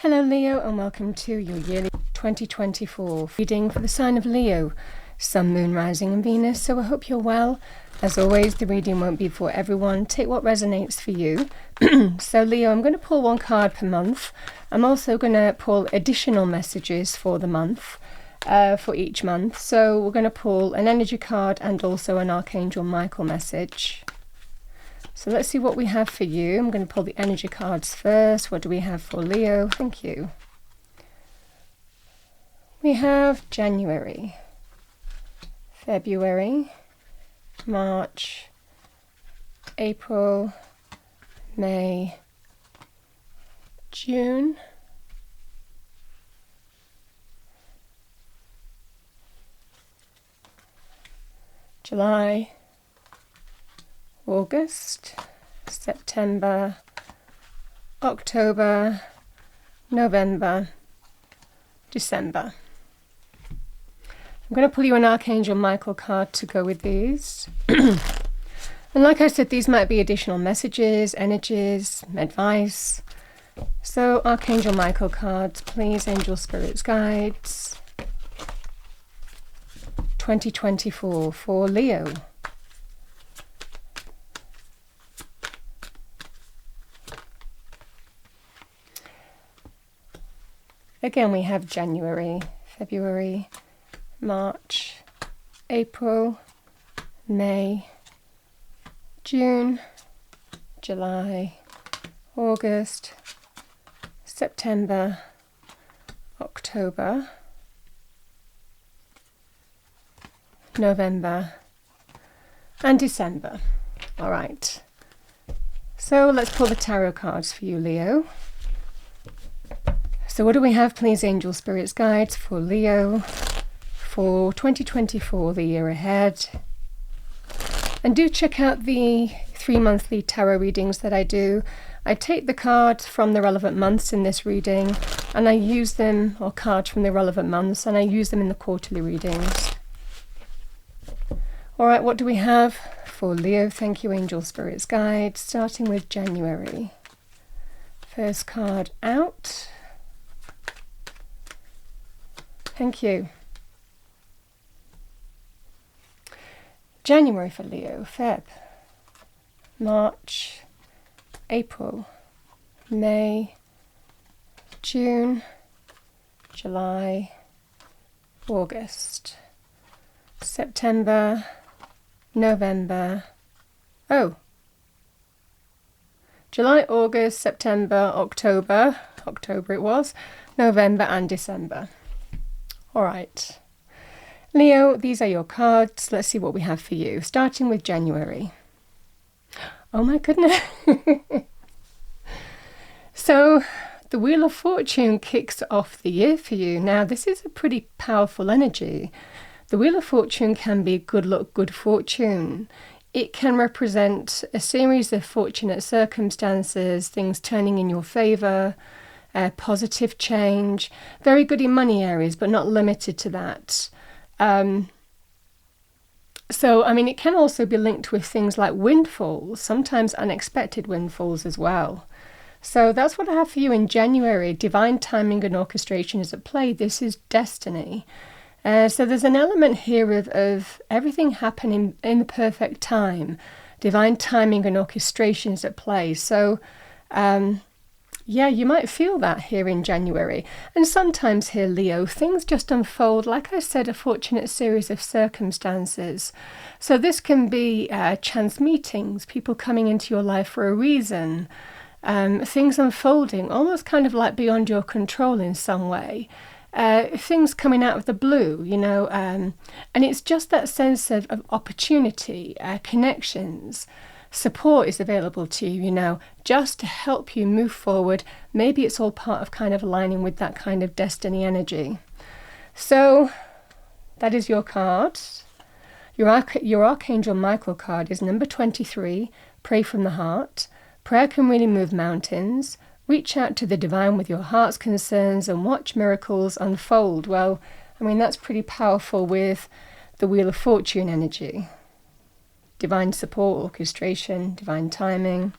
Hello Leo, and welcome to your yearly 2024 reading for the sign of Leo, Sun, Moon, Rising and Venus. So I hope you're well. As always, the reading won't be for everyone. Take what resonates for you. So Leo, I'm going to pull one card per month. I'm also going to pull additional messages for the month, for each month. So we're going to pull an energy card and also an Archangel Michael message. So let's see what we have for you. I'm going to pull the energy cards first. What do we have for Leo? Thank you. We have January, February, March, April, May, June, July, August, September, October, November, December. I'm going to pull you an Archangel Michael card to go with these. And like I said, these might be additional messages, energies, advice. So Archangel Michael cards, please, angel spirits, guides. 2024 for Leo. Again, we have January, February, March, April, May, June, July, August, September, October, November, and December. All right. So let's pull the tarot cards for you, Leo. So what do we have, please, angel spirits, guides for Leo for 2024, the year ahead? And do check out the 3 monthly tarot readings that I do. I take the cards from the relevant months in this reading, and I use them, or cards from the relevant months, and I use them in the quarterly readings. All right, what do we have for Leo? Thank you, angel spirits, guides, starting with January. First card out. Thank you. January for Leo, Feb, March, April, May, June, July, August, September, November, July, August, September, October it was, November and December. All right, Leo, these are your cards. Let's see what we have for you, starting with January. Oh my goodness. So the Wheel of Fortune kicks off the year for you. Now, this is a pretty powerful energy. The Wheel of Fortune can be good luck, good fortune. It can represent a series of fortunate circumstances, things turning in your favor, positive change, very good in money areas, but not limited to that. So, I mean, it can also be linked with things like windfalls, sometimes unexpected windfalls as well. So that's what I have for you in January. Divine timing and orchestration is at play. This is destiny. So there's an element here of everything happening in the perfect time. Divine timing and orchestration is at play. So, yeah, you might feel that here in January. And sometimes here, Leo, things just unfold, like I said, a fortunate series of circumstances. So this can be chance meetings, people coming into your life for a reason, things unfolding, almost kind of like beyond your control in some way. Things coming out of the blue, you know, and it's just that sense of opportunity, connections. Support is available to you, you know, just to help you move forward. Maybe it's all part of kind of aligning with that kind of destiny energy. So that is your card. Your Archangel Michael card is number 23, Pray from the Heart. Prayer can really move mountains. Reach out to the divine with your heart's concerns and watch miracles unfold. Well, I mean, that's pretty powerful with the Wheel of Fortune energy. Divine support, orchestration, divine timing.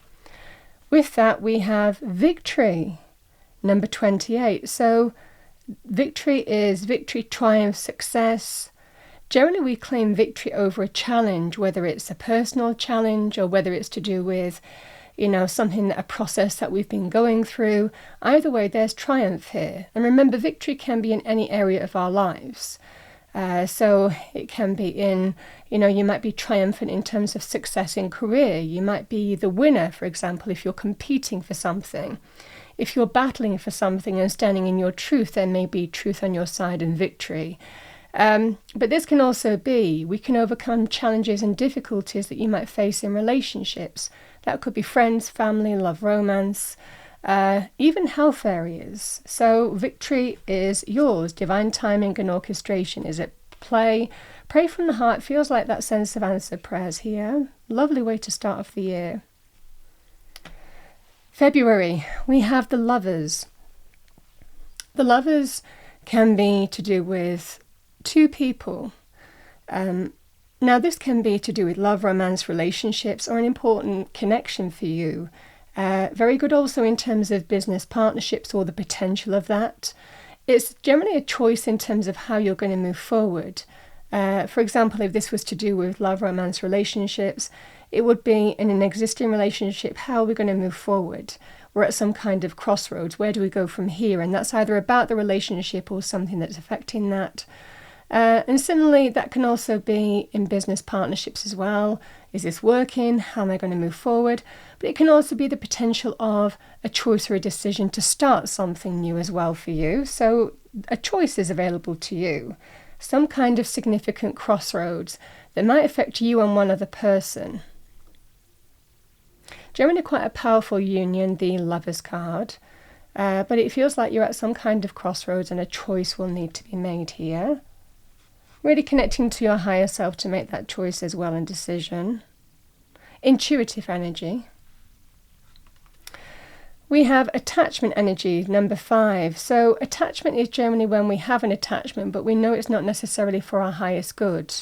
With that, we have victory. number 28. So victory is victory, triumph, success. Generally, we claim victory over a challenge, whether it's a personal challenge or whether it's to do with, something, a process that we've been going through. Either way, there's triumph here. And remember, victory can be in any area of our lives. So it can be in, you might be triumphant in terms of success in career. You might be the winner, for example, if you're competing for something. If you're battling for something and standing in your truth, there may be truth on your side and victory. But this can also be, we can overcome challenges and difficulties that you might face in relationships. That could be friends, family, love, romance, even health areas. So victory is yours. Divine timing and orchestration is at play. Pray from the heart. Feels like that sense of answered prayers here. Lovely way to start off the year. February, we have the Lovers. The Lovers can be to do with two people. Now, this can be to do with love, romance, relationships, or an important connection for you. Very good also in terms of business partnerships or the potential of that. It's generally a choice in terms of how you're going to move forward. For example, if this was to do with love, romance, relationships, it would be in an existing relationship, how are we going to move forward? We're at some kind of crossroads. Where do we go from here? And that's either about the relationship or something that's affecting that. And similarly, that can also be in business partnerships as well. Is this working? How am I going to move forward? But it can also be the potential of a choice or a decision to start something new as well for you. So a choice is available to you. Some kind of significant crossroads that might affect you and one other person. Generally quite a powerful union, the Lovers card. But it feels like you're at some kind of crossroads and a choice will need to be made here. Really connecting to your higher self to make that choice as well and decision. Intuitive energy. We have attachment energy, number 5. So attachment is generally when we have an attachment, but we know it's not necessarily for our highest good.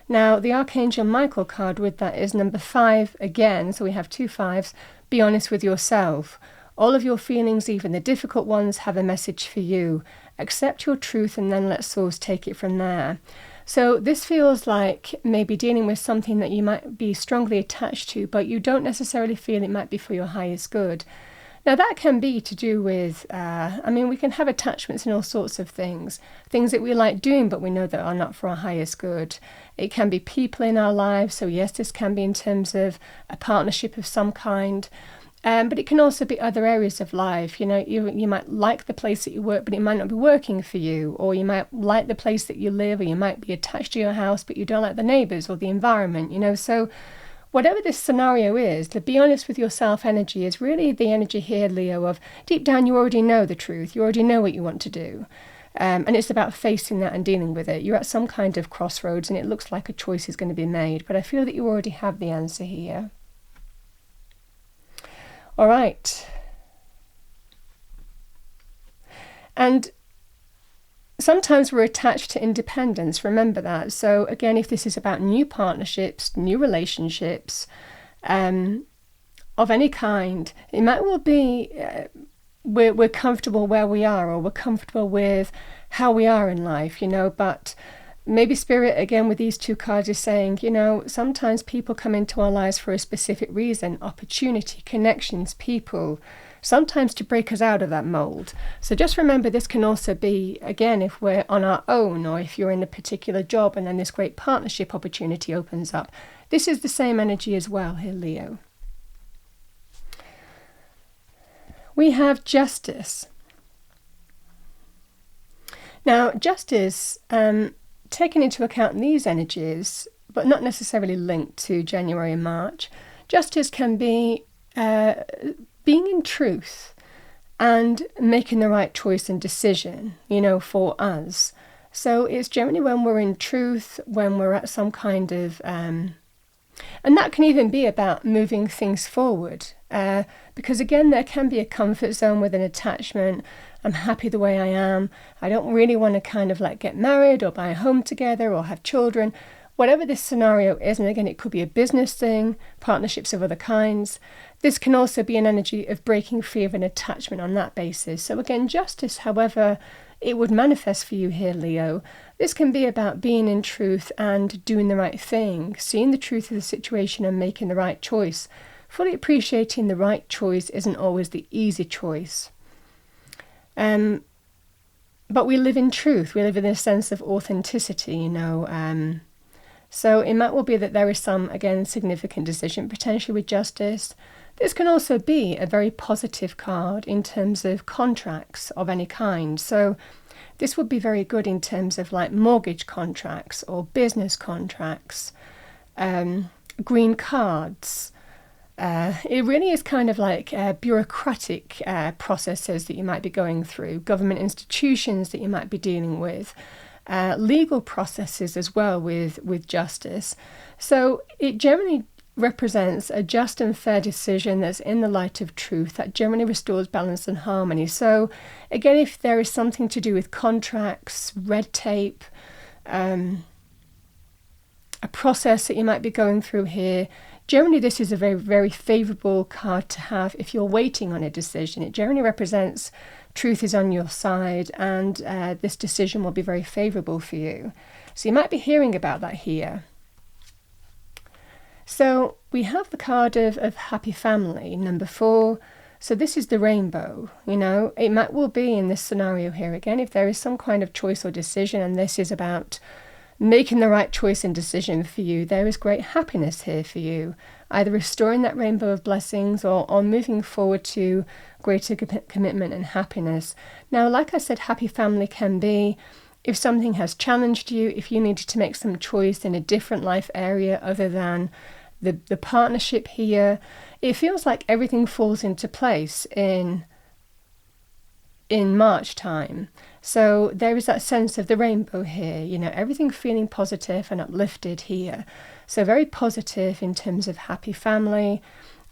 Now, the Archangel Michael card with that is number 5 again. So we have 2 5s. Be honest with yourself. All of your feelings, even the difficult ones, have a message for you. Accept your truth and then let Source take it from there. So this feels like maybe dealing with something that you might be strongly attached to, but you don't necessarily feel it might be for your highest good. Now that can be to do with, we can have attachments in all sorts of things that we like doing, but we know that are not for our highest good. It can be people in our lives. So yes, this can be in terms of a partnership of some kind. But it can also be other areas of life. You might like the place that you work, but it might not be working for you. Or you might like the place that you live, or you might be attached to your house, but you don't like the neighbours or the environment, So whatever this scenario is, to be honest with yourself energy is really the energy here, Leo, of deep down you already know the truth. You already know what you want to do. And it's about facing that and dealing with it. You're at some kind of crossroads and it looks like a choice is going to be made. But I feel that you already have the answer here. All right. And sometimes we're attached to independence. Remember that. So again, if this is about new partnerships, new relationships of any kind, it might well be we're comfortable where we are, or we're comfortable with how we are in life, but maybe Spirit, again, with these 2 cards is saying, sometimes people come into our lives for a specific reason, opportunity, connections, people, sometimes to break us out of that mold. So just remember, this can also be, again, if we're on our own, or if you're in a particular job and then this great partnership opportunity opens up. This is the same energy as well here, Leo. We have Justice. Now, Justice, taking into account these energies, but not necessarily linked to January and March, Justice can be being in truth and making the right choice and decision, for us. So it's generally when we're in truth, when we're at some kind of, and that can even be about moving things forward. Because again, there can be a comfort zone with an attachment. I'm happy the way I am. I don't really want to kind of get married or buy a home together or have children. Whatever this scenario is, and again, it could be a business thing, partnerships of other kinds, This can also be an energy of breaking free of an attachment on that basis. So again, justice, however it would manifest for you here, Leo, this can be about being in truth and doing the right thing, seeing the truth of the situation and making the right choice. Fully appreciating the right choice isn't always the easy choice. But we live in truth. We live in a sense of authenticity, you know. So it might well be that there is some, again, significant decision potentially with justice. This can also be a very positive card in terms of contracts of any kind. So this would be very good in terms of like mortgage contracts or business contracts, green cards. It really is kind of like bureaucratic processes that you might be going through, government institutions that you might be dealing with, legal processes as well with justice. So it generally represents a just and fair decision that's in the light of truth, that generally restores balance and harmony. So again, if there is something to do with contracts, red tape, a process that you might be going through here, generally this is a very, very favourable card to have if you're waiting on a decision. It generally represents truth is on your side, and this decision will be very favourable for you. So you might be hearing about that here. So we have the card of happy family, number 4. So this is the rainbow, you know. It might well be in this scenario here, again, if there is some kind of choice or decision, and this is about making the right choice and decision for you, there is great happiness here for you, either restoring that rainbow of blessings or moving forward to greater commitment and happiness. Now, like I said, happy family can be if something has challenged you, if you needed to make some choice in a different life area other than the partnership here. It feels like everything falls into place in March time. So there is that sense of the rainbow here, you know, everything feeling positive and uplifted here. So very positive in terms of happy family.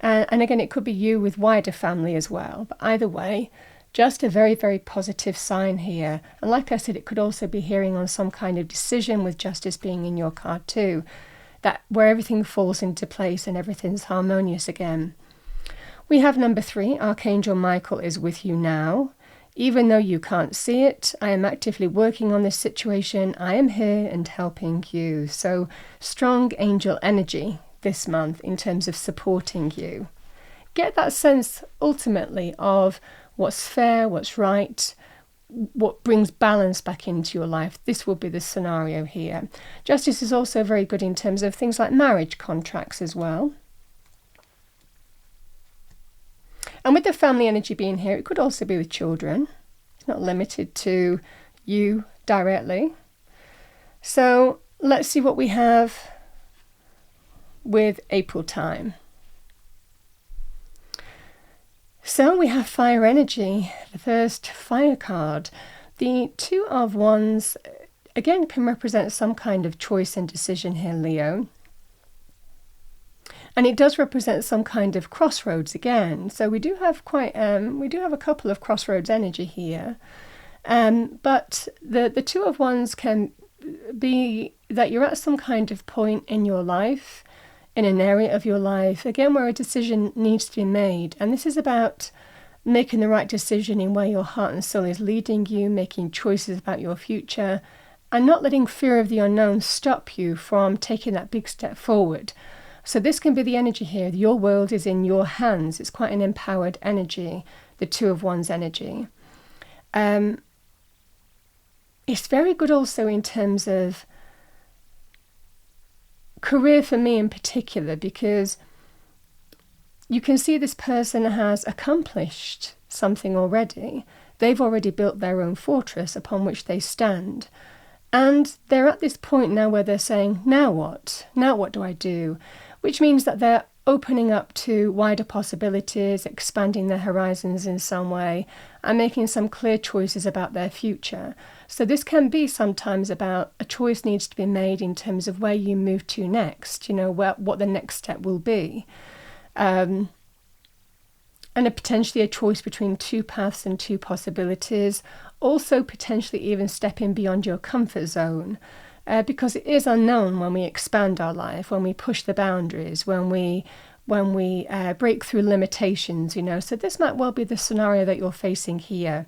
And again, it could be you with wider family as well. But either way, just a very, very positive sign here. And like I said, it could also be hearing on some kind of decision with justice being in your card too, that where everything falls into place and everything's harmonious again. We have number 3, Archangel Michael is with you now. Even though you can't see it, I am actively working on this situation. I am here and helping you. So strong angel energy this month in terms of supporting you. Get that sense ultimately of what's fair, what's right, what brings balance back into your life. This will be the scenario here. Justice is also very good in terms of things like marriage contracts as well. And with the family energy being here, it could also be with children. It's not limited to you directly. So let's see what we have with April time. So we have fire energy, the first fire card. The 2 of Wands, again, can represent some kind of choice and decision here, Leo. And it does represent some kind of crossroads again. So we do have a couple of crossroads energy here. But the 2 of Wands can be that you're at some kind of point in your life, in an area of your life, again, where a decision needs to be made. And this is about making the right decision in where your heart and soul is leading you, making choices about your future, and not letting fear of the unknown stop you from taking that big step forward. So this can be the energy here. Your world is in your hands. It's quite an empowered energy, the 2 of Wands energy. It's very good also in terms of career for me in particular, because you can see this person has accomplished something already. They've already built their own fortress upon which they stand. And they're at this point now where they're saying, now what? Now what do I do? Which means that they're opening up to wider possibilities, expanding their horizons in some way, and making some clear choices about their future. So this can be sometimes about a choice needs to be made in terms of where you move to next, you know, what the next step will be. And potentially a choice between 2 paths and 2 possibilities. Also potentially even stepping beyond your comfort zone. Because it is unknown when we expand our life, when we push the boundaries, when we when we break through limitations, So this might well be the scenario that you're facing here.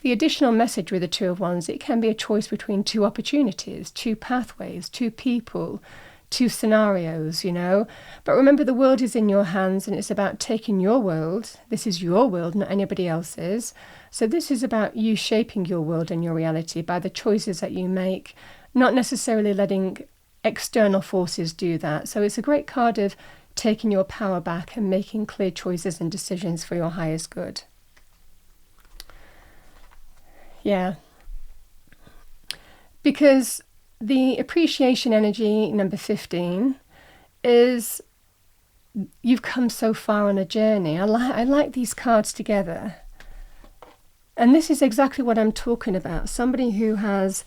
The additional message with the Two of Wands, it can be a choice between two opportunities, two pathways, two people, two scenarios, But remember, the world is in your hands, and it's about taking your world. This is your world, not anybody else's. So this is about you shaping your world and your reality by the choices that you make, not necessarily letting external forces do that. So it's a great card of taking your power back and making clear choices and decisions for your highest good. Yeah. Because the appreciation energy, number 15, is you've come so far on a journey. I like these cards together. And this is exactly what I'm talking about. Somebody who has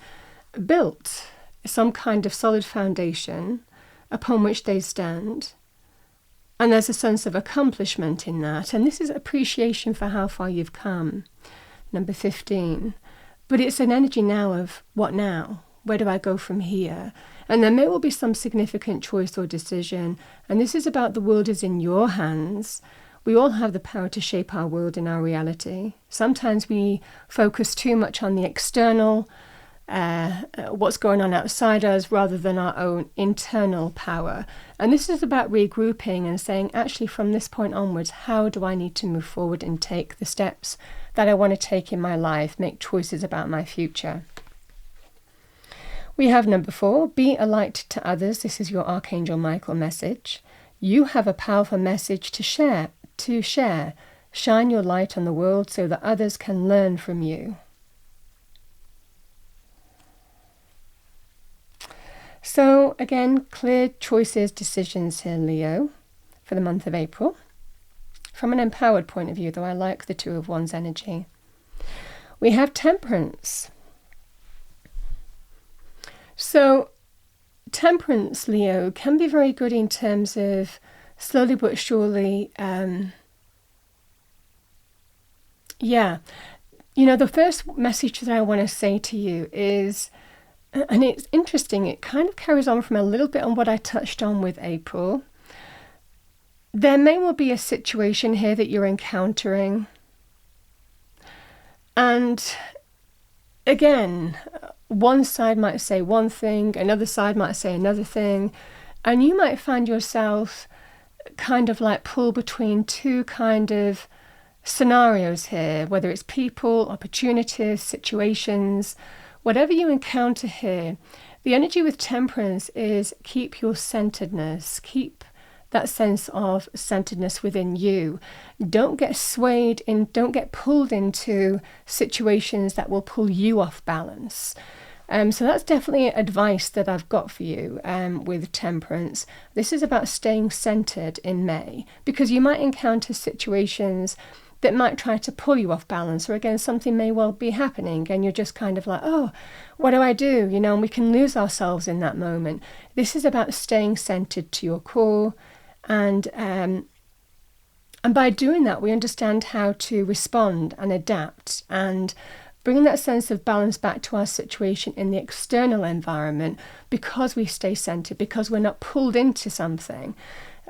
built some kind of solid foundation upon which they stand. And there's a sense of accomplishment in that. And this is appreciation for how far you've come, number 15. But it's an energy now of, what now? Where do I go from here? And there may well be some significant choice or decision. And this is about the world is in your hands. We all have the power to shape our world and our reality. Sometimes we focus too much on the external, what's going on outside us, rather than our own internal power. And this is about regrouping and saying, actually, from this point onwards, how do I need to move forward and take the steps that I want to take in my life, make choices about my future. We have number 4, be a light to others. This is your Archangel Michael message. You have a powerful message to share. Shine your light on the world so that others can learn from you. So again, clear choices, decisions here, Leo, for the month of April. From an empowered point of view, though, I like the Two of Wands energy. We have Temperance. So Temperance, Leo, can be very good in terms of slowly but surely, the first message that I want to say to you is, and it's interesting, it kind of carries on from a little bit on what I touched on with April. There may well be a situation here that you're encountering. And again, one side might say one thing, another side might say another thing, and you might find yourself kind of like pulled between two kind of scenarios here, whether it's people, opportunities, situations, whatever you encounter here. The energy with Temperance is keep your centeredness, keep that sense of centeredness within you. Don't get swayed in, don't get pulled into situations that will pull you off balance. So that's definitely advice that I've got for you with Temperance. This is about staying centered in May, because you might encounter situations that might try to pull you off balance, or again, something may well be happening and you're just kind of like, oh, what do I do? And we can lose ourselves in that moment. This is about staying centered to your core, and by doing that, we understand how to respond and adapt and bring that sense of balance back to our situation in the external environment, because we stay centered, because we're not pulled into something.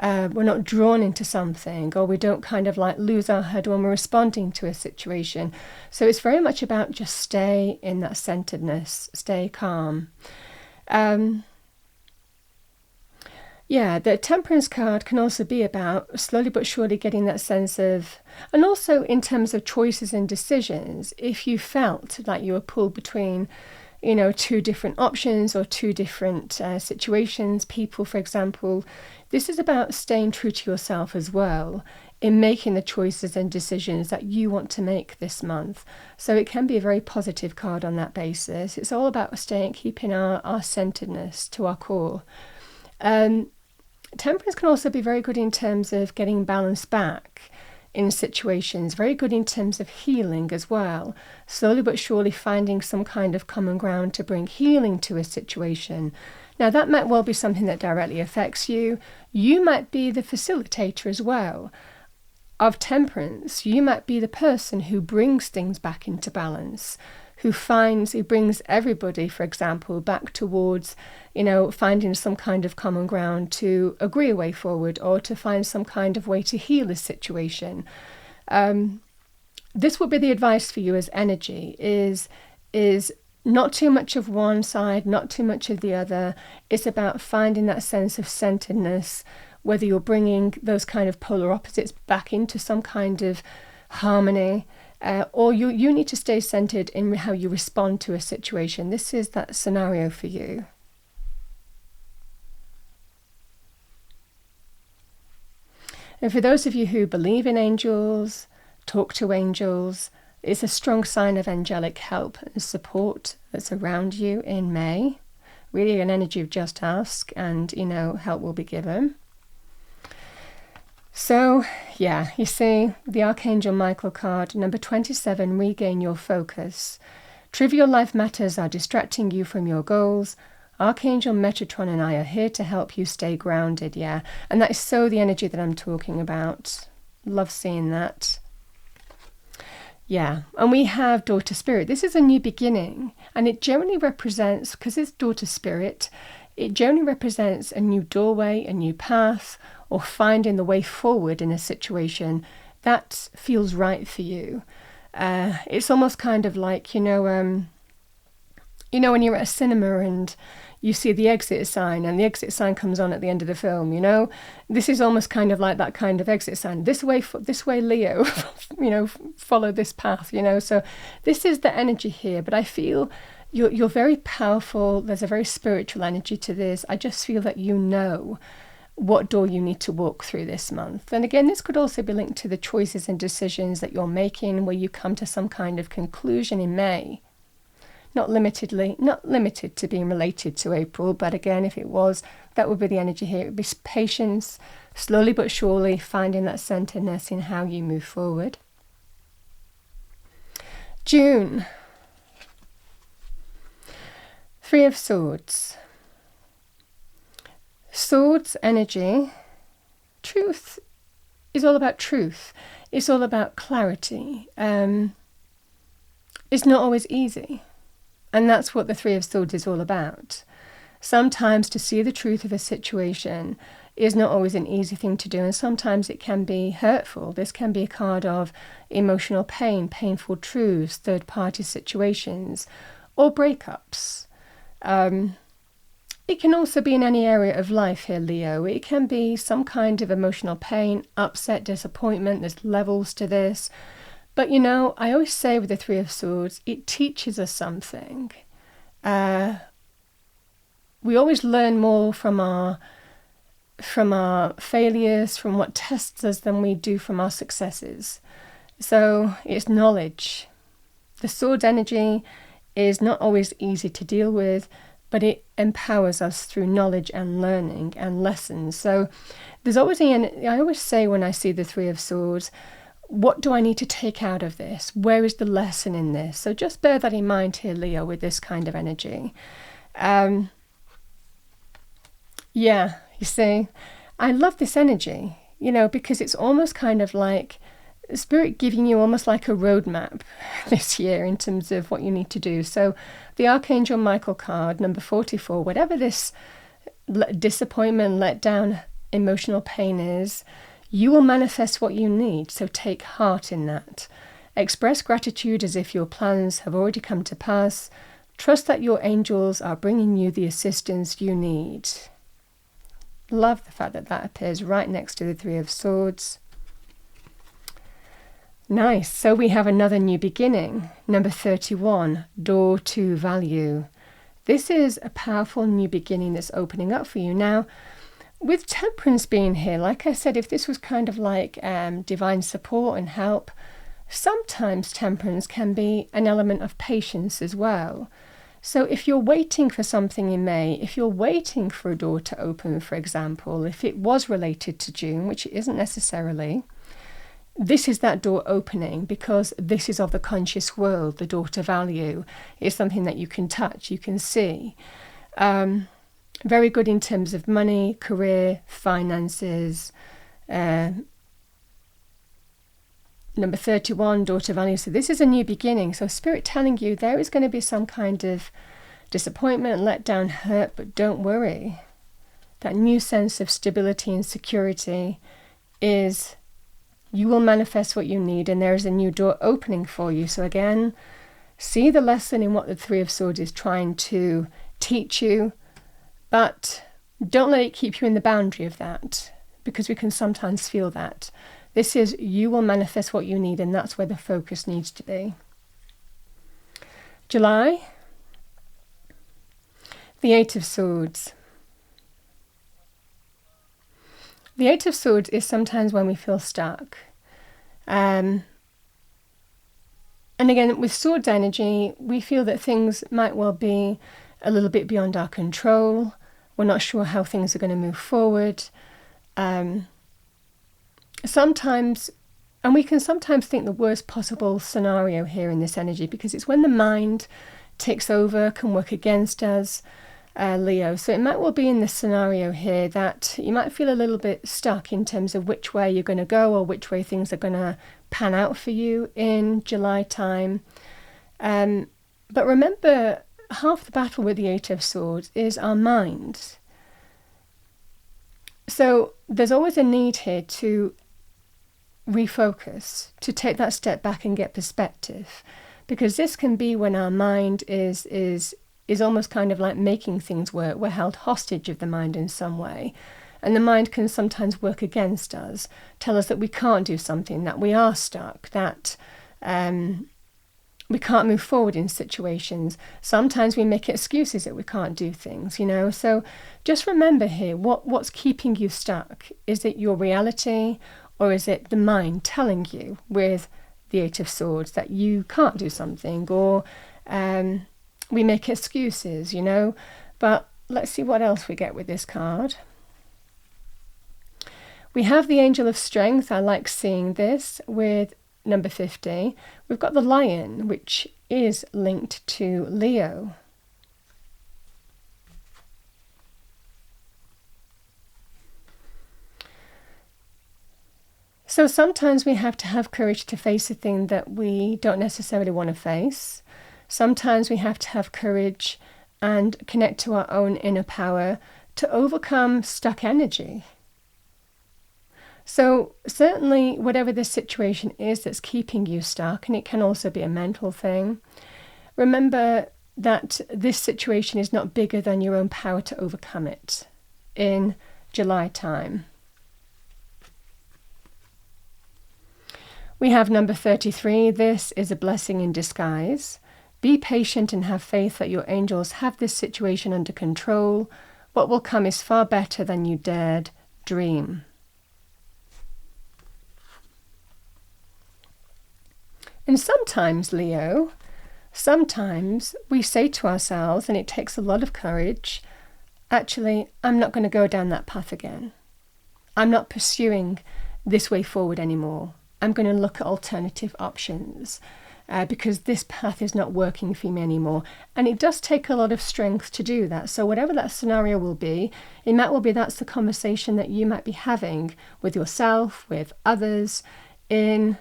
We're not drawn into something, or we don't kind of like lose our head when we're responding to a situation. So it's very much about just stay in that centeredness, stay calm. The Temperance card can also be about slowly but surely getting that sense of, and also in terms of choices and decisions, if you felt like you were pulled between, two different options or two different situations, people, for example, this is about staying true to yourself as well in making the choices and decisions that you want to make this month. So it can be a very positive card on that basis. It's all about keeping our centeredness to our core. Temperance can also be very good in terms of getting balance back in situations, very good in terms of healing as well. Slowly but surely finding some kind of common ground to bring healing to a situation. Now, that might well be something that directly affects you. You might be the facilitator as well of Temperance. You might be the person who brings things back into balance, who brings everybody, for example, back towards, finding some kind of common ground to agree a way forward, or to find some kind of way to heal a situation. This would be the advice for you as energy, is not too much of one side, not too much of the other. It's about finding that sense of centeredness, whether you're bringing those kind of polar opposites back into some kind of harmony, or you need to stay centered in how you respond to a situation. This is that scenario for you. And for those of you who believe in angels, talk to angels, it's a strong sign of angelic help and support that's around you in May. Really an energy of just ask, and, help will be given. So, yeah, you see, the Archangel Michael card, number 27, regain your focus. Trivial life matters are distracting you from your goals. Archangel Metatron and I are here to help you stay grounded, yeah. And that is so the energy that I'm talking about. Love seeing that. Yeah, and we have Daughter Spirit. This is a new beginning, and it generally represents, because it's Daughter Spirit, it generally represents a new doorway, a new path, or finding the way forward in a situation that feels right for you. It's almost kind of like, when you're at a cinema and you see the exit sign, and the exit sign comes on at the end of the film, this is almost kind of like that kind of exit sign. This way, Leo, follow this path, So this is the energy here, but I feel you're very powerful. There's a very spiritual energy to this. I just feel that what door you need to walk through this month. And again, this could also be linked to the choices and decisions that you're making, where you come to some kind of conclusion in May. Not limited to being related to April, but again, if it was, that would be the energy here. It would be patience, slowly but surely finding that centeredness in how you move forward. June. 3 of Swords. Swords energy. Truth is all about truth. It's all about clarity. It's not always easy. And that's what the 3 of Swords is all about. Sometimes to see the truth of a situation is not always an easy thing to do, and sometimes it can be hurtful. This can be a card of emotional pain, painful truths, third-party situations, or breakups. It can also be in any area of life here, Leo. It can be some kind of emotional pain, upset, disappointment. There's levels to this. But, I always say with the 3 of Swords, it teaches us something. We always learn more from our failures, from what tests us, than we do from our successes. So it's knowledge. The Swords energy is not always easy to deal with, but it empowers us through knowledge and learning and lessons. So there's always I always say when I see the 3 of Swords, what do I need to take out of this? Where is the lesson in this? So just bear that in mind here, Leo, with this kind of energy. Yeah, you see, I love this energy, because it's almost kind of like Spirit giving you almost like a roadmap this year in terms of what you need to do. So the Archangel Michael card, number 44, whatever this disappointment, letdown, emotional pain is, you will manifest what you need, so take heart in that. Express gratitude as if your plans have already come to pass. Trust that your angels are bringing you the assistance you need. Love the fact that that appears right next to the 3 of Swords. Nice. So we have another new beginning. Number 31, door to value. This is a powerful new beginning that's opening up for you. Now, with Temperance being here, like I said, if this was kind of like divine support and help, sometimes Temperance can be an element of patience as well. So if you're waiting for something in May, if you're waiting for a door to open, for example, if it was related to June, which it isn't necessarily, this is that door opening, because this is of the conscious world. The door to value is something that you can touch, you can see. Very good in terms of money, career, finances. number 31, daughter value. So this is a new beginning. So Spirit telling you there is going to be some kind of disappointment, letdown, hurt, but don't worry. That new sense of stability and security is, you will manifest what you need, and there is a new door opening for you. So again, see the lesson in what the Three of Swords is trying to teach you, but don't let it keep you in the boundary of that, because we can sometimes feel that. This is, you will manifest what you need, and that's where the focus needs to be. July, the Eight of Swords. The Eight of Swords is sometimes when we feel stuck. And again, with Swords energy, we feel that things might well be a little bit beyond our control. We're not sure how things are going to move forward. Sometimes, and we can sometimes think the worst possible scenario here in this energy, because it's when the mind takes over, can work against us, Leo. So it might well be in this scenario here that you might feel a little bit stuck in terms of which way you're going to go, or which way things are going to pan out for you in July time. But remember, half the battle with the Eight of Swords is our mind. So there's always a need here to refocus, to take that step back and get perspective, because this can be when our mind is almost kind of like making things work. We're held hostage of the mind in some way, and the mind can sometimes work against us, tell us that we can't do something, that we are stuck, that we can't move forward in situations. Sometimes we make excuses that we can't do things, So just remember here, what's keeping you stuck? Is it your reality, or is it the mind telling you with the Eight of Swords that you can't do something? Or we make excuses, But let's see what else we get with this card. We have the Angel of Strength. I like seeing this with number 50. We've got the Lion, which is linked to Leo. So sometimes we have to have courage to face a thing that we don't necessarily want to face. Sometimes we have to have courage and connect to our own inner power to overcome stuck energy. So certainly whatever this situation is that's keeping you stuck, and it can also be a mental thing, remember that this situation is not bigger than your own power to overcome it in July time. We have number 33. This is a blessing in disguise. Be patient and have faith that your angels have this situation under control. What will come is far better than you dared dream. And sometimes, Leo, we say to ourselves, and it takes a lot of courage, actually, I'm not going to go down that path again. I'm not pursuing this way forward anymore. I'm going to look at alternative options because this path is not working for me anymore. And it does take a lot of strength to do that. So whatever that scenario will be, it might well be that's the conversation that you might be having with yourself, with others in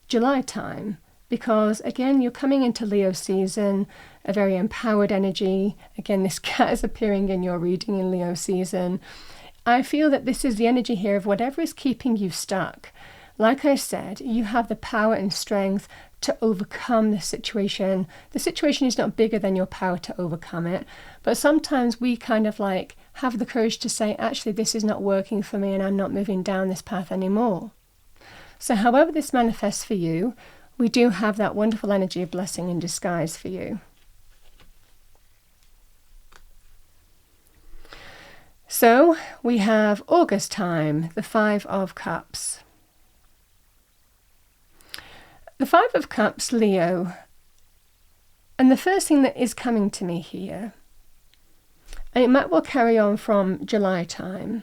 July time. Because again, you're coming into Leo season, a very empowered energy. Again, this cat is appearing in your reading in Leo season. I feel that this is the energy here of whatever is keeping you stuck. Like I said, you have the power and strength to overcome the situation. The situation is not bigger than your power to overcome it. But sometimes we kind of like have the courage to say, actually, this is not working for me and I'm not moving down this path anymore. So however this manifests for you, we do have that wonderful energy of blessing in disguise for you. So we have August time, the Five of Cups. The Five of Cups, Leo, and the first thing that is coming to me here, and it might well carry on from July time.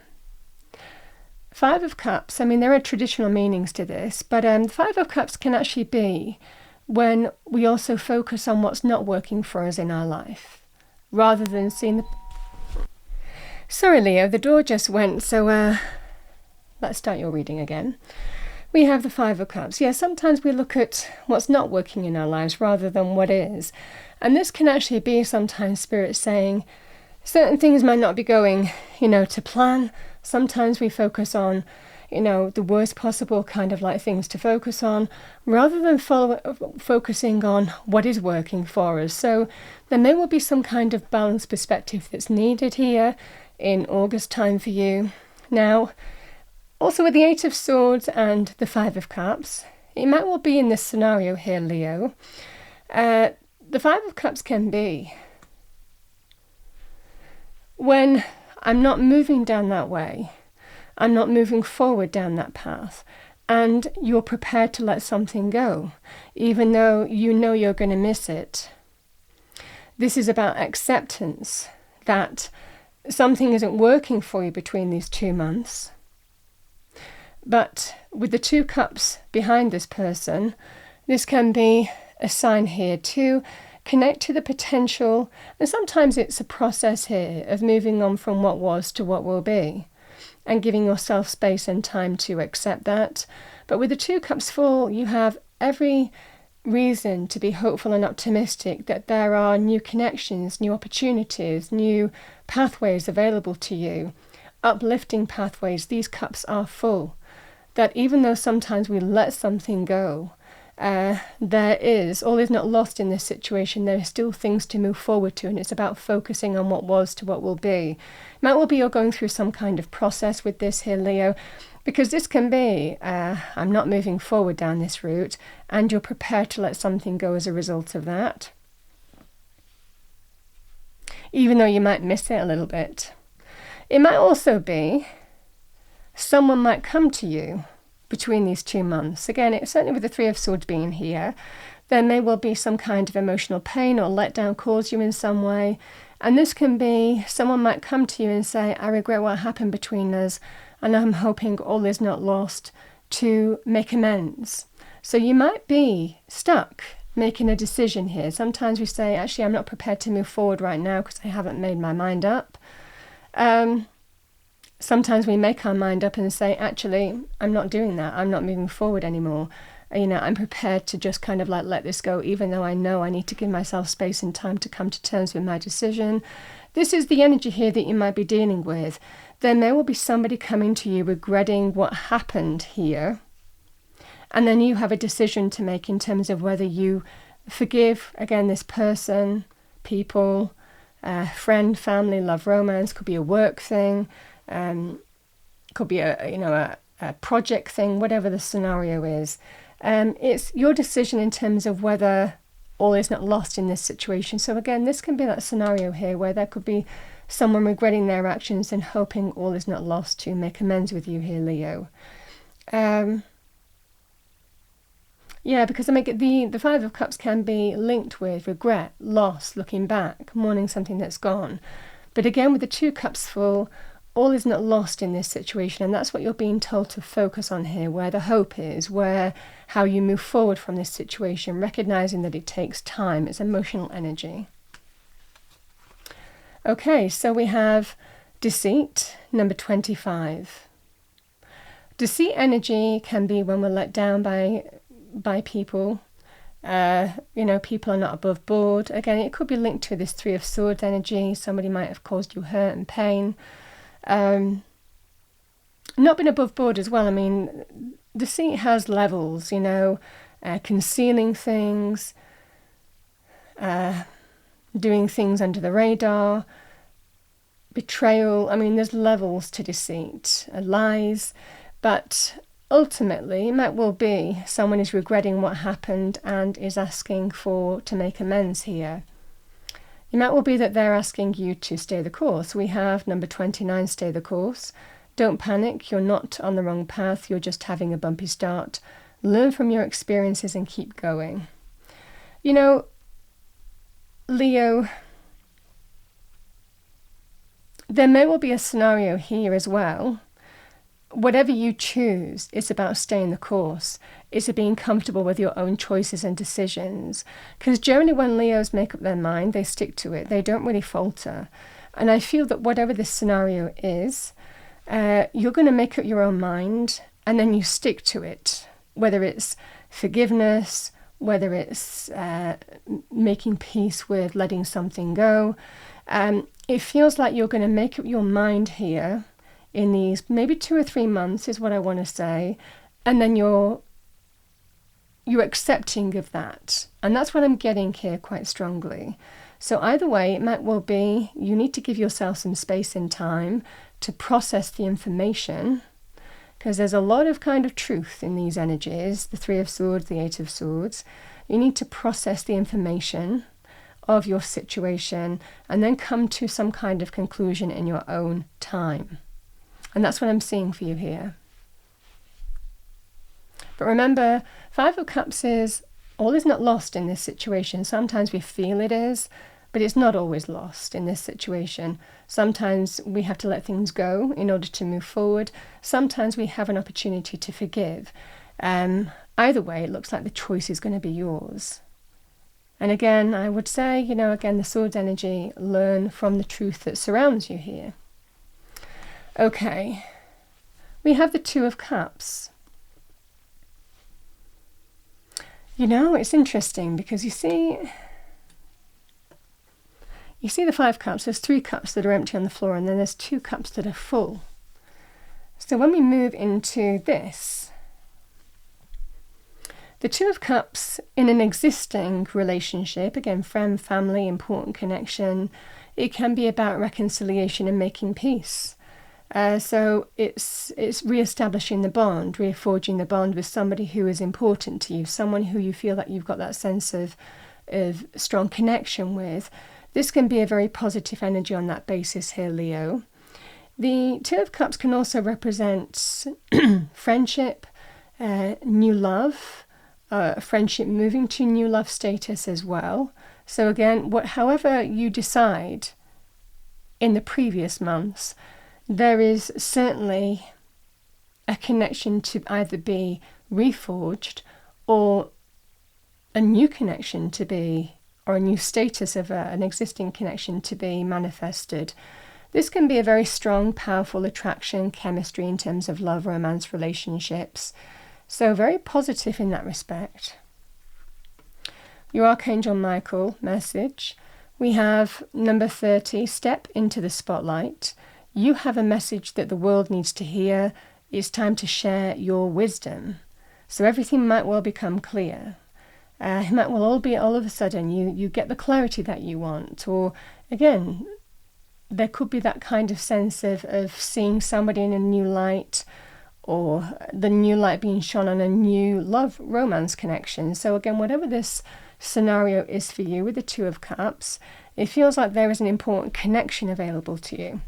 Five of Cups, I mean, there are traditional meanings to this, but the Five of Cups can actually be when we also focus on what's not working for us in our life, rather than seeing the... Sorry, Leo, the door just went, so let's start your reading again. We have the Five of Cups. Yeah, sometimes we look at what's not working in our lives rather than what is. And this can actually be sometimes Spirit saying certain things might not be going, to plan. Sometimes we focus on, the worst possible kind of like things to focus on rather than focusing on what is working for us. So there may well be some kind of balanced perspective that's needed here in August time for you. Now, also with the Eight of Swords and the Five of Cups, it might well be in this scenario here, Leo. The Five of Cups can be when I'm not moving down that way, I'm not moving forward down that path, and you're prepared to let something go, even though you know you're going to miss it. This is about acceptance that something isn't working for you between these 2 months. But with the Two Cups behind this person, this can be a sign here to connect to the potential, and sometimes it's a process here of moving on from what was to what will be, and giving yourself space and time to accept that. But with the Two Cups full, you have every reason to be hopeful and optimistic that there are new connections, new opportunities, new pathways available to you, uplifting pathways. These cups are full. That even though sometimes we let something go, all is not lost in this situation. There are still things to move forward to, and it's about focusing on what was to what will be. It might well be you're going through some kind of process with this here, Leo, because this can be, I'm not moving forward down this route, and you're prepared to let something go as a result of that, even though you might miss it a little bit. It might also be someone might come to you between these 2 months. Again, it's certainly with the Three of Swords being here, there may well be some kind of emotional pain or letdown caused you in some way. And this can be someone might come to you and say, I regret what happened between us, and I'm hoping all is not lost, to make amends. So you might be stuck making a decision here. Sometimes we say, actually, I'm not prepared to move forward right now because I haven't made my mind up. Sometimes we make our mind up and say, actually, I'm not doing that. I'm not moving forward anymore. I'm prepared to just kind of like let this go, even though I know I need to give myself space and time to come to terms with my decision. This is the energy here that you might be dealing with. Then there will be somebody coming to you regretting what happened here. And then you have a decision to make in terms of whether you forgive, again, this person, people, friend, family, love, romance, could be a work thing. Could be a project thing, whatever the scenario is. It's your decision in terms of whether all is not lost in this situation. So again, this can be that scenario here where there could be someone regretting their actions and hoping all is not lost to make amends with you here, Leo. Because the Five of Cups can be linked with regret, loss, looking back, mourning something that's gone. But again, with the Two Cups full, all is not lost in this situation, and that's what you're being told to focus on here, where the hope is, how you move forward from this situation, recognizing that it takes time. It's emotional energy. Okay, so we have deceit, number 25. Deceit energy can be when we're let down by people. People are not above board. Again, it could be linked to this Three of Swords energy. Somebody might have caused you hurt and pain. Not been above board as well. I mean, deceit has levels, concealing things, doing things under the radar, betrayal. I mean, there's levels to deceit, lies, but ultimately it might well be someone is regretting what happened and is asking to make amends here. It might well be that they're asking you to stay the course. We have number 29, stay the course. Don't panic. You're not on the wrong path. You're just having a bumpy start. Learn from your experiences and keep going. Leo, there may well be a scenario here as well. Whatever you choose, it's about staying the course. It's about being comfortable with your own choices and decisions. Because generally when Leos make up their mind, they stick to it. They don't really falter. And I feel that whatever this scenario is, you're going to make up your own mind and then you stick to it. whether it's forgiveness, whether it's making peace with letting something go. It feels like you're going to make up your mind here in these maybe 2 or 3 months is what I want to say, and then you're accepting of that. And that's what I'm getting here quite strongly. So either way, it might well be you need to give yourself some space and time to process the information, because there's a lot of kind of truth in these energies, the Three of Swords, the Eight of Swords. You need to process the information of your situation and then come to some kind of conclusion in your own time. And that's what I'm seeing for you here. But remember, Five of Cups is all is not lost in this situation. Sometimes we feel it is, but it's not always lost in this situation. Sometimes we have to let things go in order to move forward. Sometimes we have an opportunity to forgive. Either way, it looks like the choice is going to be yours. And again, I would say, again, the Swords energy, learn from the truth that surrounds you here. Okay, we have the Two of Cups. It's interesting because you see the Five Cups, there's 3 cups that are empty on the floor, and then there's 2 cups that are full. So when we move into this, the Two of Cups in an existing relationship, again, friend, family, important connection, it can be about reconciliation and making peace. So it's re-establishing the bond, reforging the bond with somebody who is important to you, someone who you feel that you've got that sense of strong connection with. This can be a very positive energy on that basis here, Leo. The Two of Cups can also represent friendship, new love, friendship moving to new love status as well. So again, however you decide in the previous months, there is certainly a connection to either be reforged or a new connection to be, or a new status of an existing connection to be manifested. This can be a very strong, powerful attraction, chemistry in terms of love, romance, relationships. So very positive in that respect. Your Archangel Michael message. We have number 30, step into the spotlight. You have a message that the world needs to hear. It's time to share your wisdom. So everything might well become clear. It might well all be all of a sudden you get the clarity that you want. Or again, there could be that kind of sense of seeing somebody in a new light, or the new light being shone on a new love romance connection. So again, whatever this scenario is for you with the Two of Cups, it feels like there is an important connection available to you.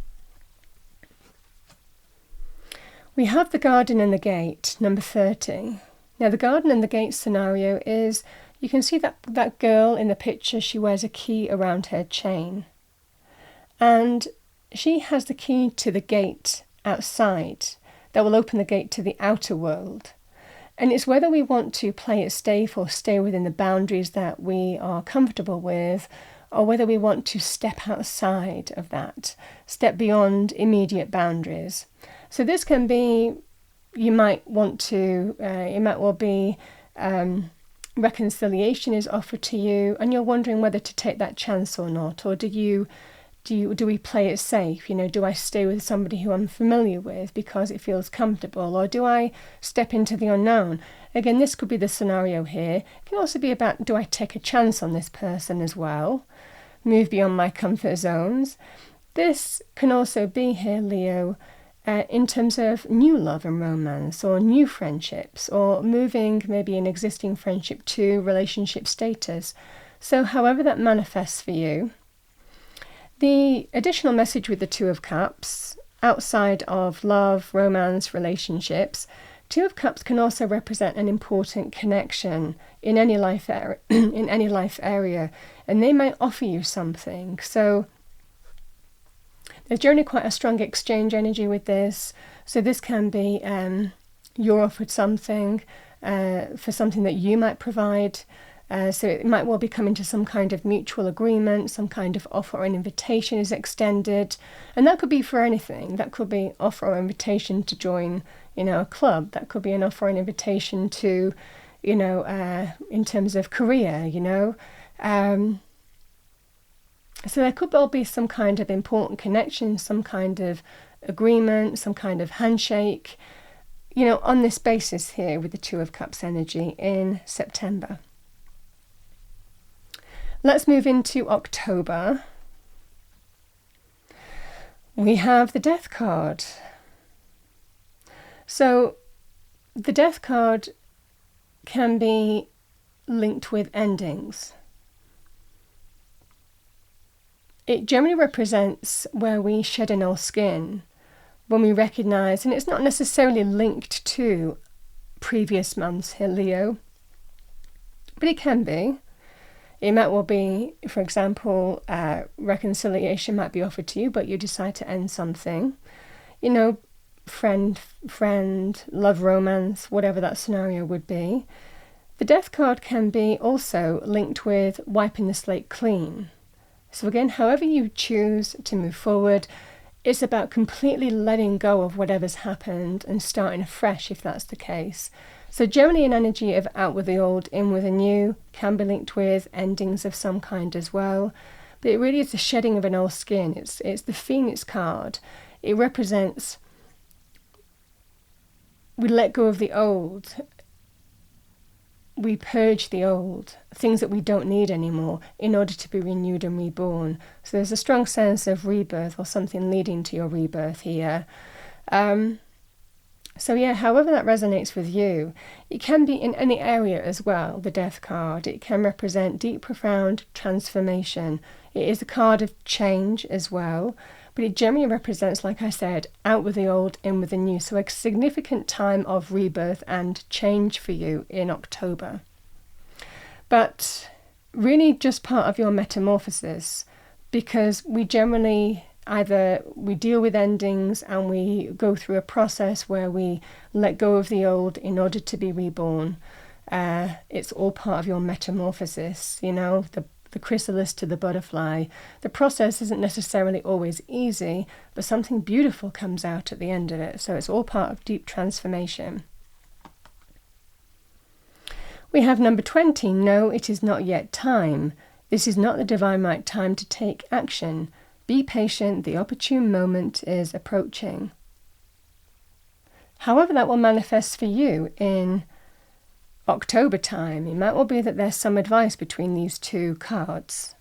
We have the Garden and the Gate, number 30. Now the Garden and the Gate scenario is, you can see that girl in the picture, she wears a key around her chain. And she has the key to the gate outside that will open the gate to the outer world. And it's whether we want to play it safe or stay within the boundaries that we are comfortable with, or whether we want to step outside of that, step beyond immediate boundaries. So this can be, you might want to, it might well be reconciliation is offered to you, and you're wondering whether to take that chance or not, or do we play it safe? Do I stay with somebody who I'm familiar with because it feels comfortable, or do I step into the unknown? Again, this could be the scenario here. It can also be about, do I take a chance on this person as well? Move beyond my comfort zones. This can also be here, Leo, in terms of new love and romance, or new friendships, or moving maybe an existing friendship to relationship status. So however that manifests for you. The additional message with the Two of Cups, outside of love, romance, relationships, Two of Cups can also represent an important connection in any life area, and they might offer you something. So there's generally quite a strong exchange energy with this. So this can be you're offered something for something that you might provide. So it might well be coming to some kind of mutual agreement, some kind of offer or an invitation is extended. And that could be for anything. That could be offer or invitation to join a club. That could be an offer, an invitation to, in terms of career, So there could all be some kind of important connection, some kind of agreement, some kind of handshake, on this basis here with the Two of Cups energy in September. Let's move into October. We have the Death card. So the Death card can be linked with endings. It generally represents where we shed an old skin, when we recognise, and it's not necessarily linked to previous months here, Leo, but it can be. It might well be, for example, reconciliation might be offered to you, but you decide to end something. Friend, love, romance, whatever that scenario would be. The Death card can be also linked with wiping the slate clean. So again, however you choose to move forward, it's about completely letting go of whatever's happened and starting afresh if that's the case. So generally an energy of out with the old, in with the new can be linked with endings of some kind as well. But it really is the shedding of an old skin. It's the Phoenix card. It represents we let go of the old. We purge the old, things that we don't need anymore, in order to be renewed and reborn. So there's a strong sense of rebirth or something leading to your rebirth here. So yeah, however that resonates with you, it can be in any area as well, the Death card. It can represent deep, profound transformation. It is a card of change as well, but it generally represents, like I said, out with the old, in with the new. So a significant time of rebirth and change for you in October. But really just part of your metamorphosis, because we generally either we deal with endings and we go through a process where we let go of the old in order to be reborn. It's all part of your metamorphosis, the chrysalis to the butterfly. The process isn't necessarily always easy, but something beautiful comes out at the end of it. So it's all part of deep transformation. We have number 20. No, it is not yet time. This is not the divine right time to take action. Be patient. The opportune moment is approaching. However that will manifest for you in October time, it might well be that there's some advice between these two cards.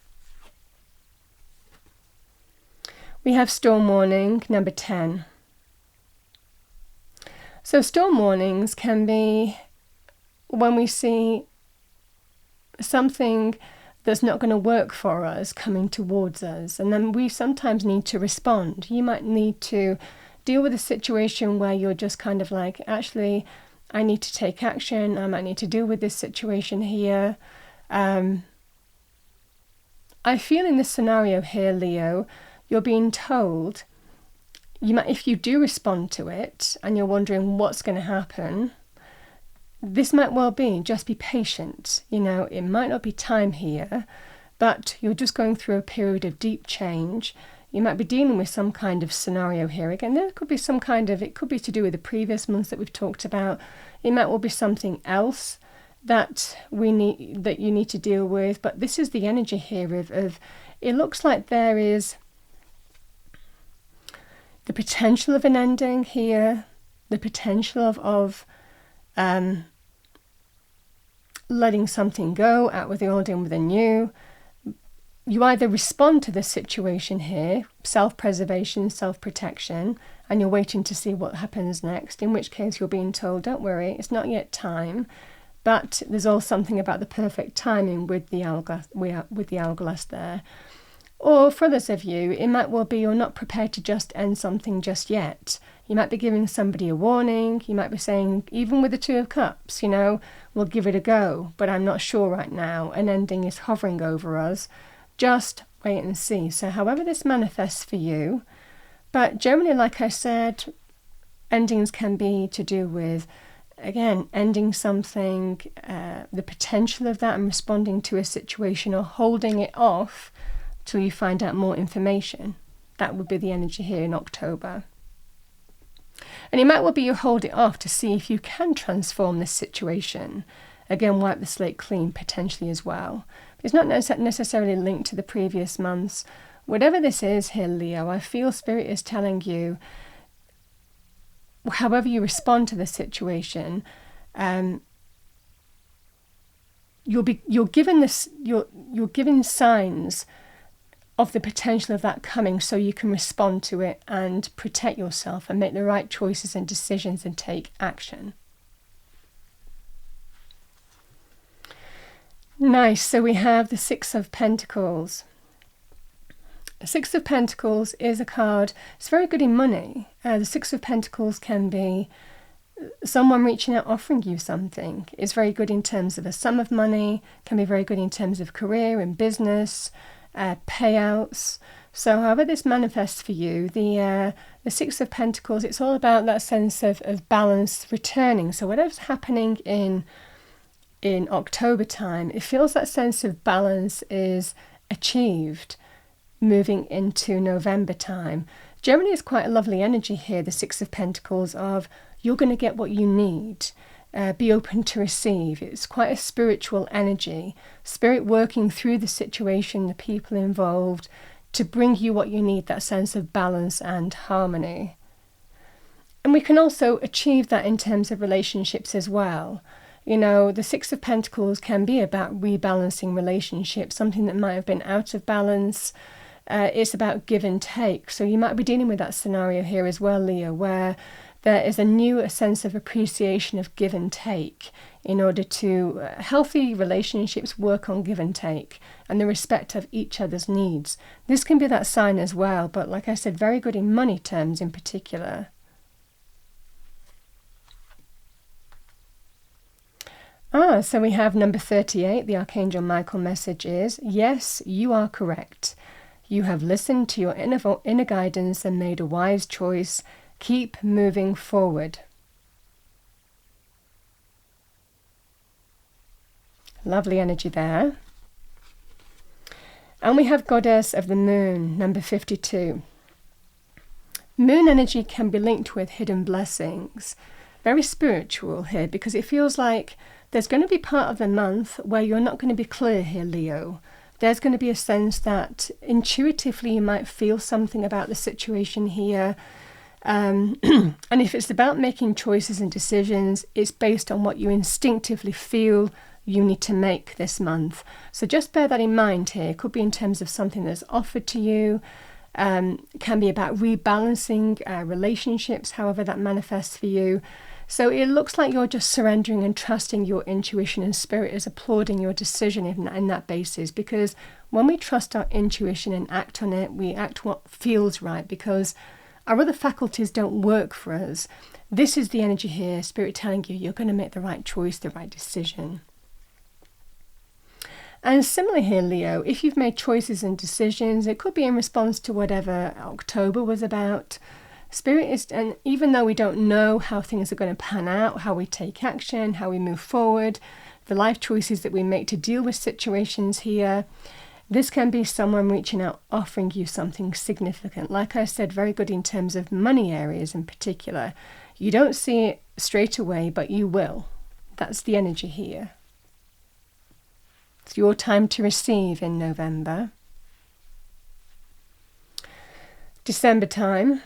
We have storm warning, number 10. So storm warnings can be when we see something that's not going to work for us coming towards us, and then we sometimes need to respond. You might need to deal with a situation where you're just kind of like, actually, I need to take action. I might need to deal with this situation here. I feel in this scenario here, Leo, you're being told, if you do respond to it and you're wondering what's going to happen, this might well be just be patient. It might not be time here, but you're just going through a period of deep change. You might be dealing with some kind of scenario here. Again, there could be it could be to do with the previous months that we've talked about. It might well be something else that you need to deal with. But this is the energy here of it looks like there is the potential of an ending here, the potential of letting something go, out with the old, in with the new. You either respond to this situation here, self-preservation, self-protection, and you're waiting to see what happens next, in which case you're being told, don't worry, it's not yet time. But there's also something about the perfect timing with the hourglass there. Or for others of you, it might well be you're not prepared to just end something just yet. You might be giving somebody a warning. You might be saying, even with the Two of Cups, we'll give it a go, but I'm not sure right now. An ending is hovering over us. Just wait and see. So however this manifests for you, but generally, like I said, endings can be to do with, again, ending something, the potential of that, and responding to a situation, or holding it off till you find out more information. That would be the energy here in October. And it might well be you hold it off to see if you can transform this situation. Again, wipe the slate clean potentially as well. It's not necessarily linked to the previous months. Whatever this is here, Leo, I feel Spirit is telling you, however you respond to the situation, you're given signs of the potential of that coming, so you can respond to it and protect yourself and make the right choices and decisions and take action. Nice. So we have the Six of Pentacles. The Six of Pentacles is a card. It's very good in money. The Six of Pentacles can be someone reaching out, offering you something. It's very good in terms of a sum of money. Can be very good in terms of career and business, payouts. So however this manifests for you, the Six of Pentacles, it's all about that sense of balance returning. So whatever's happening in October time, it feels that sense of balance is achieved moving into November time. Generally, it's quite a lovely energy here, the Six of Pentacles, of you're going to get what you need. Be open to receive. It's quite a spiritual energy. Spirit working through the situation, the people involved, to bring you what you need, that sense of balance and harmony. And we can also achieve that in terms of relationships as well. You know, the Six of Pentacles can be about rebalancing relationships, something that might have been out of balance. It's about give and take. So you might be dealing with that scenario here as well, Leo, where there is a sense of appreciation of give and take in order to healthy relationships work on give and take and the respect of each other's needs. This can be that sign as well, but like I said, very good in money terms in particular. So we have number 38, the Archangel Michael message is, yes, you are correct. You have listened to your inner guidance and made a wise choice. Keep moving forward. Lovely energy there. And we have Goddess of the Moon, number 52. Moon energy can be linked with hidden blessings. Very spiritual here, because it feels like there's going to be part of the month where you're not going to be clear here, Leo. There's going to be a sense that intuitively you might feel something about the situation here. And if it's about making choices and decisions, it's based on what you instinctively feel you need to make this month. So just bear that in mind here. It could be in terms of something that's offered to you. Can be about rebalancing relationships, however that manifests for you. So it looks like you're just surrendering and trusting your intuition, and Spirit is applauding your decision in that basis, because when we trust our intuition and act on it, we act what feels right, because our other faculties don't work for us. This is the energy here, Spirit telling you you're going to make the right choice, the right decision. And similarly here, Leo, if you've made choices and decisions, it could be in response to whatever October was about. Spirit is, and even though we don't know how things are going to pan out, how we take action, how we move forward, the life choices that we make to deal with situations here, this can be someone reaching out, offering you something significant. Like I said, very good in terms of money areas in particular. You don't see it straight away, but you will. That's the energy here. It's your time to receive in November. December time,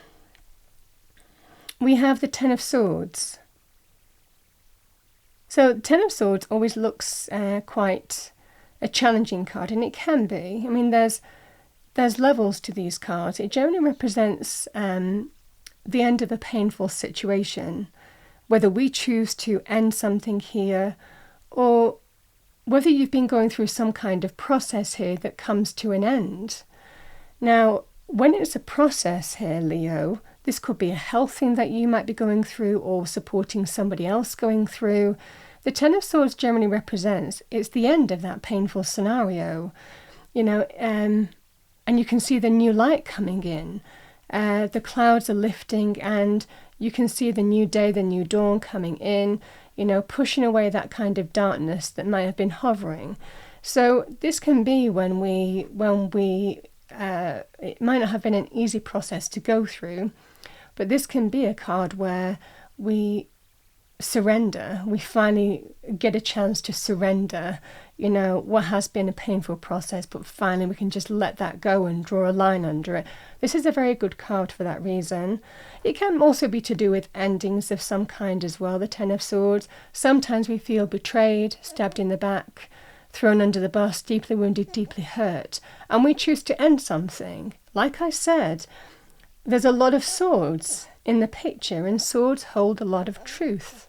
we have the Ten of Swords. So the Ten of Swords always looks quite a challenging card, and it can be. I mean, there's levels to these cards. It generally represents the end of a painful situation, whether we choose to end something here, or whether you've been going through some kind of process here that comes to an end. Now, when it's a process here, Leo, this could be a health thing that you might be going through or supporting somebody else going through. The Ten of Swords generally represents it's the end of that painful scenario, you know, and you can see the new light coming in. The clouds are lifting and you can see the new day, the new dawn coming in, you know, pushing away that kind of darkness that might have been hovering. So this can be when we it might not have been an easy process to go through, But this can be a card where we surrender. We finally get a chance to surrender, what has been a painful process, but finally we can just let that go and draw a line under it. This is a very good card for that reason. It can also be to do with endings of some kind as well, the Ten of Swords. Sometimes we feel betrayed, stabbed in the back, thrown under the bus, deeply wounded, deeply hurt, and we choose to end something. Like I said, there's a lot of swords in the picture, and swords hold a lot of truth.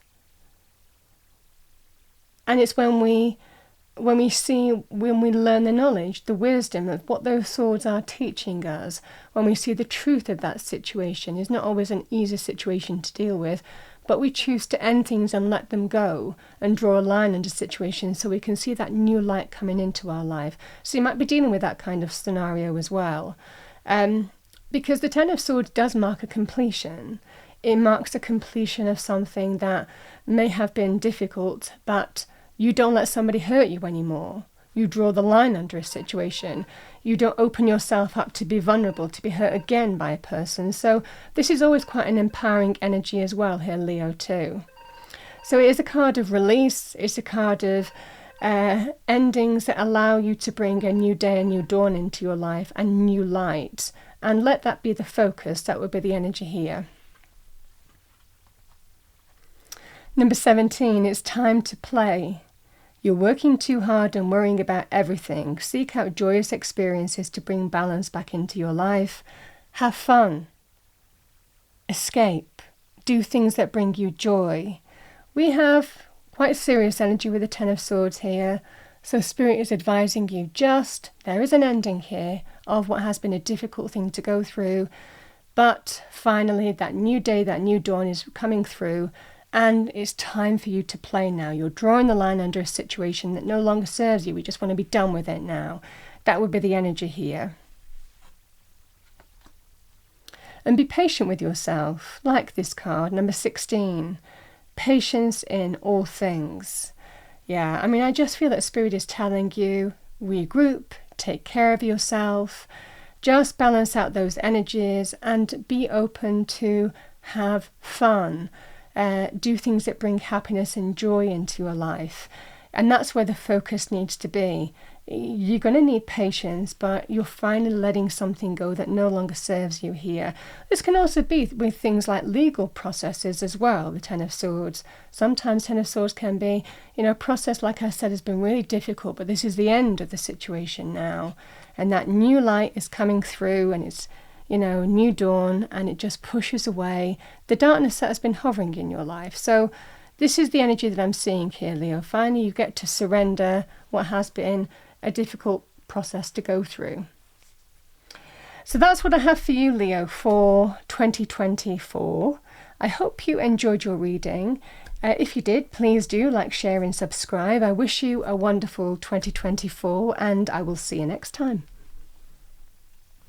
And it's when we learn the knowledge, the wisdom of what those swords are teaching us, when we see the truth of that situation. It's not always an easy situation to deal with, but we choose to end things and let them go and draw a line under situations so we can see that new light coming into our life. So you might be dealing with that kind of scenario as well. Because the Ten of Swords does mark a completion. It marks the completion of something that may have been difficult, but you don't let somebody hurt you anymore. You draw the line under a situation. You don't open yourself up to be vulnerable, to be hurt again by a person. So this is always quite an empowering energy as well here, Leo, too. So it is a card of release. It's a card of endings that allow you to bring a new day, a new dawn into your life, and new light. And let that be the focus. That would be the energy here. Number 17, it's time to play. You're working too hard and worrying about everything. Seek out joyous experiences to bring balance back into your life. Have fun. Escape. Do things that bring you joy. We have quite serious energy with the Ten of Swords here. So Spirit is advising you there is an ending here of what has been a difficult thing to go through. But finally, that new day, that new dawn is coming through. And it's time for you to play now. You're drawing the line under a situation that no longer serves you. We just want to be done with it now. That would be the energy here. And be patient with yourself, like this card, number 16. Patience in all things. Yeah, I just feel that Spirit is telling you, regroup, take care of yourself, just balance out those energies and be open to have fun. Do things that bring happiness and joy into your life. And that's where the focus needs to be. You're going to need patience, but you're finally letting something go that no longer serves you here. This can also be with things like legal processes as well, the Ten of Swords. Sometimes Ten of Swords can be, a process, like I said, has been really difficult, but this is the end of the situation now. And that new light is coming through, and it's new dawn, and it just pushes away the darkness that has been hovering in your life. So this is the energy that I'm seeing here, Leo. Finally, you get to surrender what has been a difficult process to go through. So that's what I have for you, Leo, for 2024. I hope you enjoyed your reading. If you did, please do like, share and subscribe. I wish you a wonderful 2024, and I will see you next time.